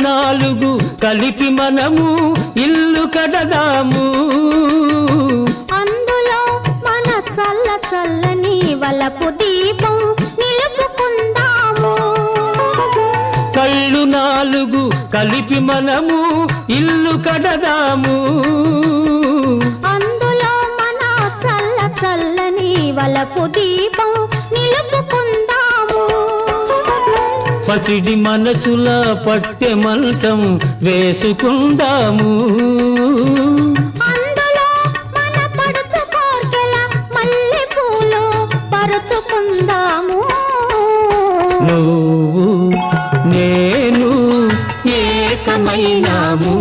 నాలుగు కలిపి మనము ఇల్లు కడదాము, అందులో మన చల్ల చల్లని వలపు దీపం నిలుపుకుందాము. కళ్ళు నాలుగు కలిపి మనము ఇల్లు కడదాము, అందులో మన చల్ల చల్లని వలపు దీపం నిలుపుకుందాము. పసిడి మనసుల పట్టె మంచం వేసుకుందాము, అందులో మన పడుచు కోర్కెల మల్లె పూలు పరుచుకుందాము. నువ్వు నేను ఏకమైనాము.